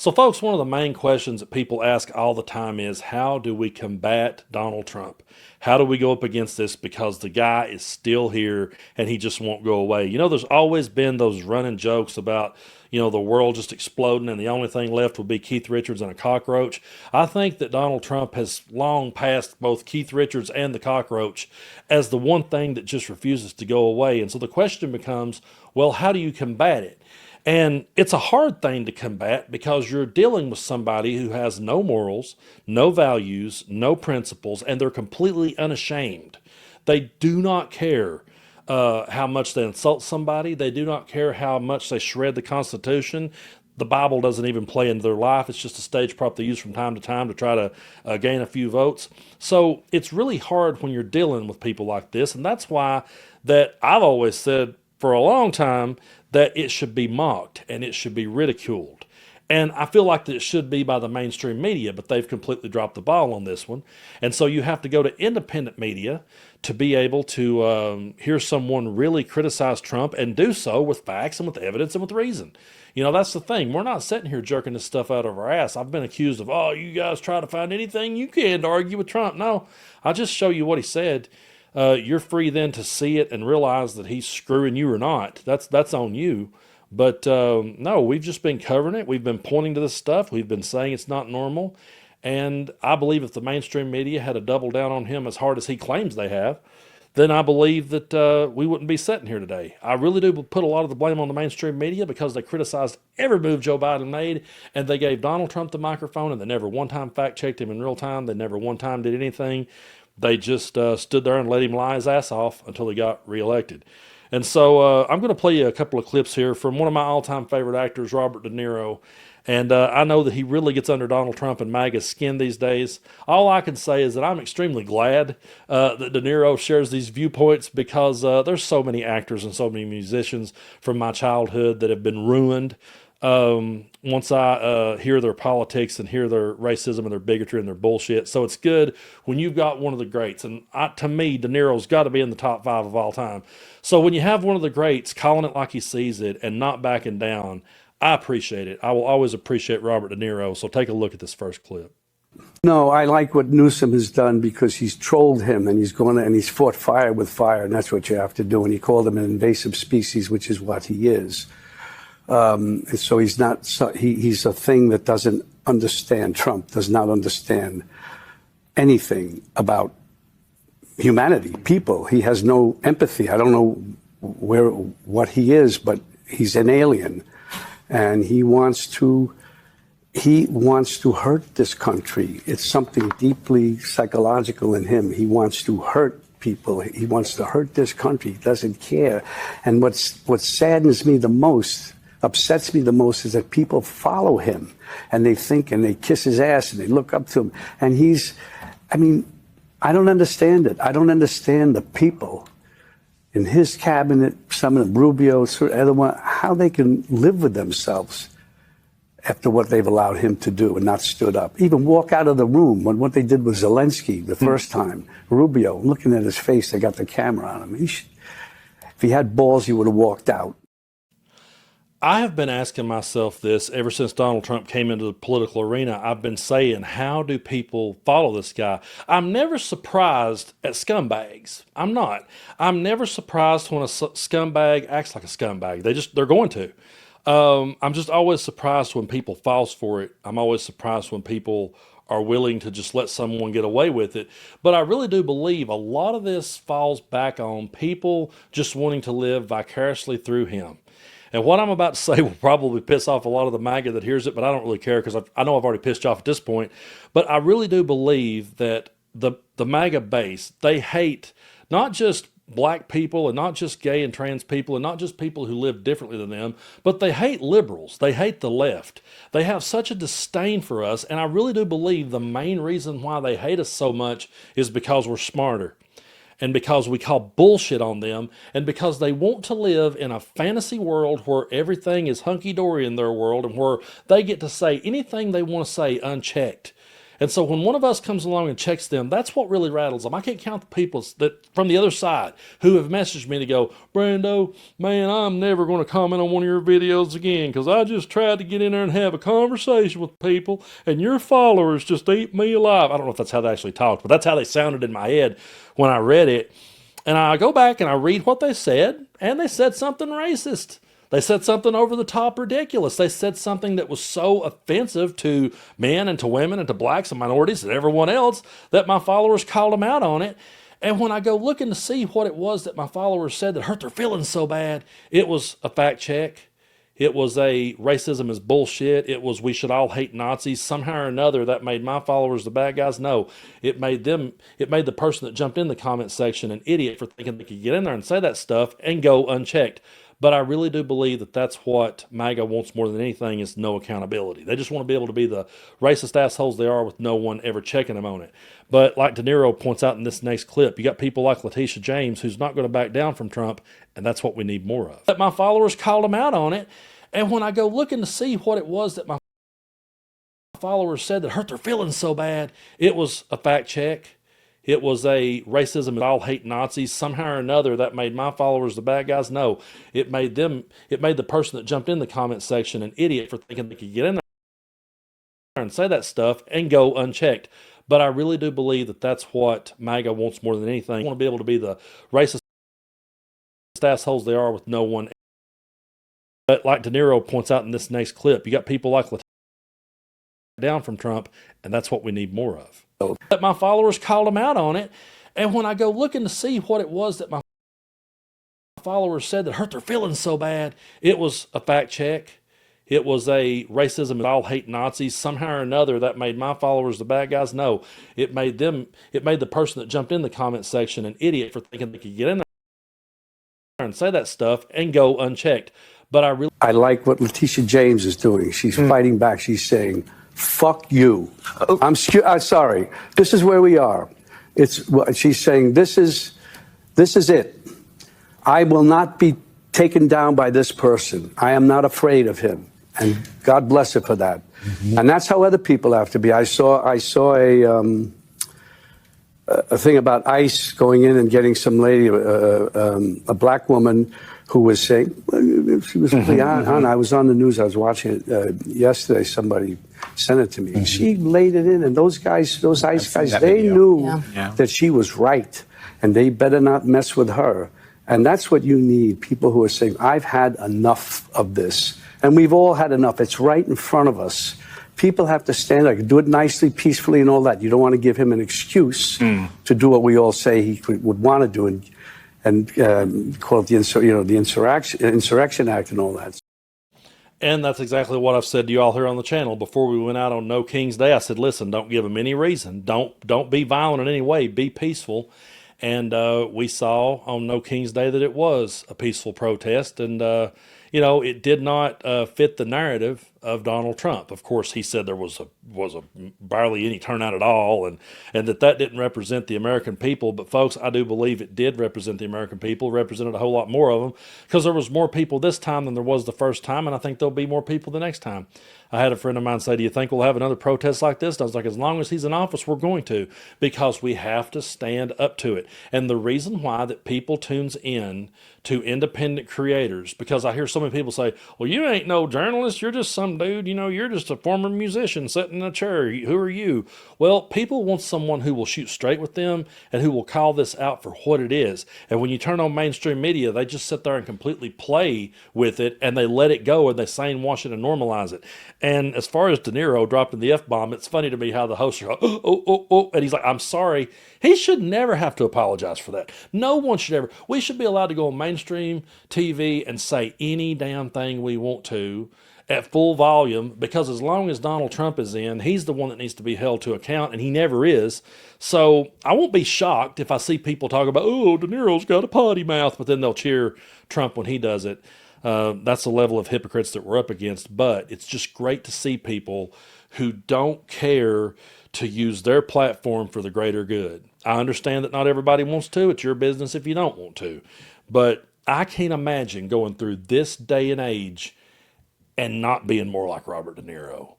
So, folks, one of the main questions that people ask all the time is how do we combat Donald Trump? How do we go up against this? Because the guy is still here and he just won't go away. You know, there's always been those running jokes about, the world just exploding and the only thing left will be Keith Richards and a cockroach. I think that Donald Trump has long passed both Keith Richards and the cockroach as the one thing that just refuses to go away. And so the question becomes, well, how do you combat it? And it's a hard thing to combat because you're dealing with somebody who has no morals, no values, no principles, and they're completely unashamed. They do not care how much they insult somebody. They do not care how much they shred the Constitution. The Bible doesn't even play into their life. It's just a stage prop they use from time to time to try to gain a few votes. So it's really hard when you're dealing with people like this. And that's why that I've always said for a long time that it should be mocked and it should be ridiculed. And I feel like that it should be by the mainstream media, but they've completely dropped the ball on this one. And so you have to go to independent media to be able to hear someone really criticize Trump and do so with facts and with evidence and with reason. That's the thing. We're not sitting here jerking this stuff out of our ass. I've been accused of, oh, you guys try to find anything you can to argue with Trump. No, I'll just show you what he said. You're free then to see it and realize that he's screwing you or not. That's on you. But no, we've just been covering it. We've been pointing to this stuff. We've been saying it's not normal. And I believe if the mainstream media had a double down on him as hard as he claims they have, then I believe that we wouldn't be sitting here today. I really do put a lot of the blame on the mainstream media because they criticized every move Joe Biden made, and they gave Donald Trump the microphone, and they never one time fact checked him in real time. They never one time did anything. They just stood there and let him lie his ass off until he got reelected. And so I'm going to play you a couple of clips here from one of my all-time favorite actors, Robert De Niro. And I know that he really gets under Donald Trump and MAGA's skin these days. All I can say is that I'm extremely glad that De Niro shares these viewpoints because there's so many actors and so many musicians from my childhood that have been ruined once I hear their politics and hear their racism and their bigotry and their bullshit. So it's good when you've got one of the greats. And to me, De Niro's got to be in the top 5 of all time. So when you have one of the greats calling it like he sees it and not backing down, I appreciate it. I will always appreciate Robert De Niro. So take a look at this first clip. No, I like what Newsom has done because he's trolled him and he's fought fire with fire, and that's what you have to do. And he called him an invasive species, which is what he is. So he's not. He's a thing that doesn't understand. Trump does not understand anything about humanity, people. He has no empathy. I don't know what he is, but he's an alien, and he wants to hurt this country. It's something deeply psychological in him. He wants to hurt people. He wants to hurt this country. He doesn't care. And what saddens me the most, upsets me the most, is that people follow him and they think and they kiss his ass and they look up to him. And I don't understand it. I don't understand the people in his cabinet, some of them, Rubio, other one, how they can live with themselves after what they've allowed him to do and not stood up. Even walk out of the room when what they did with Zelensky the first time. Rubio, looking at his face, they got the camera on him. If he had balls, he would have walked out. I have been asking myself this ever since Donald Trump came into the political arena. I've been saying, how do people follow this guy? I'm never surprised at scumbags. I'm not. I'm never surprised when a scumbag acts like a scumbag. They're going to. I'm just always surprised when people falls for it. I'm always surprised when people are willing to just let someone get away with it. But I really do believe a lot of this falls back on people just wanting to live vicariously through him. And what I'm about to say will probably piss off a lot of the MAGA that hears it, but I don't really care because I know I've already pissed you off at this point. But I really do believe that the MAGA base, they hate not just black people and not just gay and trans people and not just people who live differently than them, but they hate liberals. They hate the left. They have such a disdain for us. And I really do believe the main reason why they hate us so much is because we're smarter. And because we call bullshit on them, and because they want to live in a fantasy world where everything is hunky-dory in their world and where they get to say anything they want to say unchecked. And so when one of us comes along and checks them, that's what really rattles them. I can't count the people that from the other side who have messaged me to go, Brando, man, I'm never going to comment on one of your videos again because I just tried to get in there and have a conversation with people and your followers just eat me alive. I don't know if that's how they actually talked, but that's how they sounded in my head when I read it. And I go back and I read what they said, and they said something racist. They said something over the top ridiculous. They said something that was so offensive to men and to women and to blacks and minorities and everyone else that my followers called them out on it. And when I go looking to see what it was that my followers said that hurt their feelings so bad, it was a fact check. It was a racism is bullshit. It was we should all hate Nazis. Somehow or another, that made my followers the bad guys. No, it made the person that jumped in the comment section an idiot for thinking they could get in there and say that stuff and go unchecked. But I really do believe that that's what MAGA wants more than anything is no accountability. They just want to be able to be the racist assholes they are with no one ever checking them on it. But like Niro points out in this next clip, you got people like Letitia James who's not going to back down from Trump, and that's what we need more of. But my followers called them out on it, and when I go looking to see what it was that my followers said that hurt their feelings so bad, it was a fact check. It was a racism, all hate Nazis. Somehow or another, that made my followers the bad guys. No, it made the person that jumped in the comment section an idiot for thinking they could get in there and say that stuff and go unchecked. But I really do believe that that's what MAGA wants more than anything. They want to be able to be the racist assholes they are with no one. But like Niro points out in this next clip, you got people like Letitia down from Trump, and that's what we need more of. But my followers called them out on it, and when I go looking to see what it was that my followers said that hurt their feelings so bad, it was a fact check. It was a racism, all hate Nazis. Somehow or another, that made my followers the bad guys. No, it made the person that jumped in the comment section an idiot for thinking they could get in there and say that stuff and go unchecked. But I like what Letitia James is doing. She's fighting back. She's saying, fuck you. I'm sorry. This is where we are. She's saying, this is it. I will not be taken down by this person. I am not afraid of him. And God bless her for that. Mm-hmm. And that's how other people have to be. I saw a thing about ICE going in and getting some lady, a black woman who was saying, she was really on. I was on the news. I was watching it yesterday. Somebody sent it to me. Mm-hmm. She laid it in, and those ICE guys, they knew that she was right, and they better not mess with her. And that's what you need, people who are saying, I've had enough of this. And we've all had enough. It's right in front of us. People have to stand up, do it nicely, peacefully, and all that. You don't want to give him an excuse to do what we all say he would want to do and call it the Insurrection Act and all that. And that's exactly what I've said to you all here on the channel. Before we went out on No King's Day, I said, listen, don't give them any reason. Don't be violent in any way. Be peaceful. And we saw on No King's Day that it was a peaceful protest. And, it did not fit the narrative of Donald Trump. Of course, he said there was barely any turnout at all, and that didn't represent the American people. But folks, I do believe it did represent the American people, represented a whole lot more of them, because there was more people this time than there was the first time, and I think there'll be more people the next time. I had a friend of mine say, do you think we'll have another protest like this? And I was like, as long as he's in office, we're going to, because we have to stand up to it. And the reason why that people tunes in to independent creators, because I hear so many people say, well, you ain't no journalist, you're just some dude, you're just a former musician sitting in a chair. Who are you? Well, people want someone who will shoot straight with them and who will call this out for what it is. And when you turn on mainstream media, they just sit there and completely play with it, and they let it go, and they wash it and normalize it. And as far as Niro dropping the F-bomb, it's funny to me how the hosts are going, oh, and he's like, I'm sorry. He should never have to apologize for that. No one should ever. We should be allowed to go on mainstream TV and say any damn thing we want to at full volume, because as long as Donald Trump is in, he's the one that needs to be held to account, and he never is. So I won't be shocked if I see people talk about, oh, De Niro's got a potty mouth, but then they'll cheer Trump when he does it. That's the level of hypocrites that we're up against. But it's just great to see people who don't care to use their platform for the greater good. I understand that not everybody wants to. It's your business if you don't want to. But I can't imagine going through this day and age and not being more like Robert De Niro.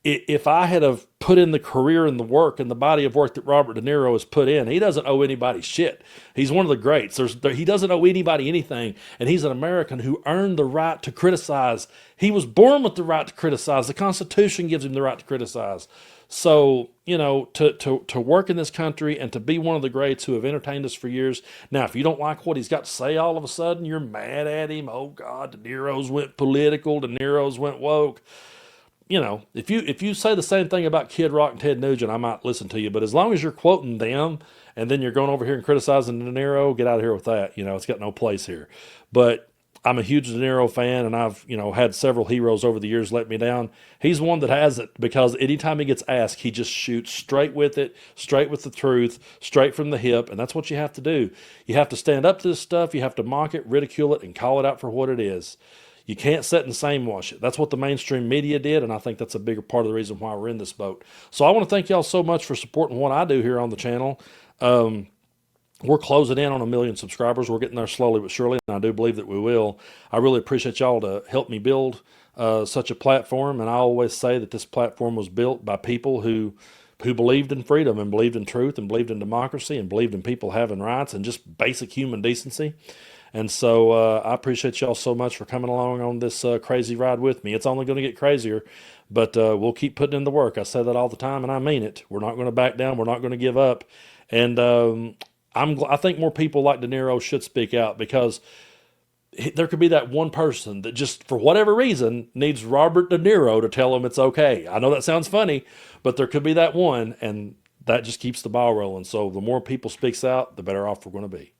if I had have put in the career and the work and the body of work that Robert De Niro has put in, he doesn't owe anybody shit. He's one of the greats. He doesn't owe anybody anything, and he's an American who earned the right to criticize. He was born with the right to criticize. The Constitution gives him the right to criticize. So, to work in this country and to be one of the greats who have entertained us for years. Now, if you don't like what he's got to say all of a sudden, you're mad at him. Oh, God, De Niro's went political. De Niro's went woke. If you say the same thing about Kid Rock and Ted Nugent, I might listen to you. But as long as you're quoting them and then you're going over here and criticizing De Niro, get out of here with that. It's got no place here. But I'm a huge De Niro fan, and I've had several heroes over the years let me down. He's one that has it, because anytime he gets asked, he just shoots straight with it, straight with the truth, straight from the hip, and that's what you have to do. You have to stand up to this stuff. You have to mock it, ridicule it, and call it out for what it is. You can't sit and same wash it. That's what the mainstream media did, and I think that's a bigger part of the reason why we're in this boat. So I want to thank y'all so much for supporting what I do here on the channel. We're closing in on 1 million subscribers. We're getting there slowly but surely, and I do believe that we will. I really appreciate y'all to help me build such a platform, and I always say that this platform was built by people who believed in freedom and believed in truth and believed in democracy and believed in people having rights and just basic human decency. And so I appreciate y'all so much for coming along on this crazy ride with me. It's only going to get crazier, but we'll keep putting in the work. I say that all the time, and I mean it. We're not going to back down. We're not going to give up. And I think more people like De Niro should speak out, because there could be that one person that just, for whatever reason, needs Robert De Niro to tell him it's okay. I know that sounds funny, but there could be that one, and that just keeps the ball rolling. So the more people speaks out, the better off we're going to be.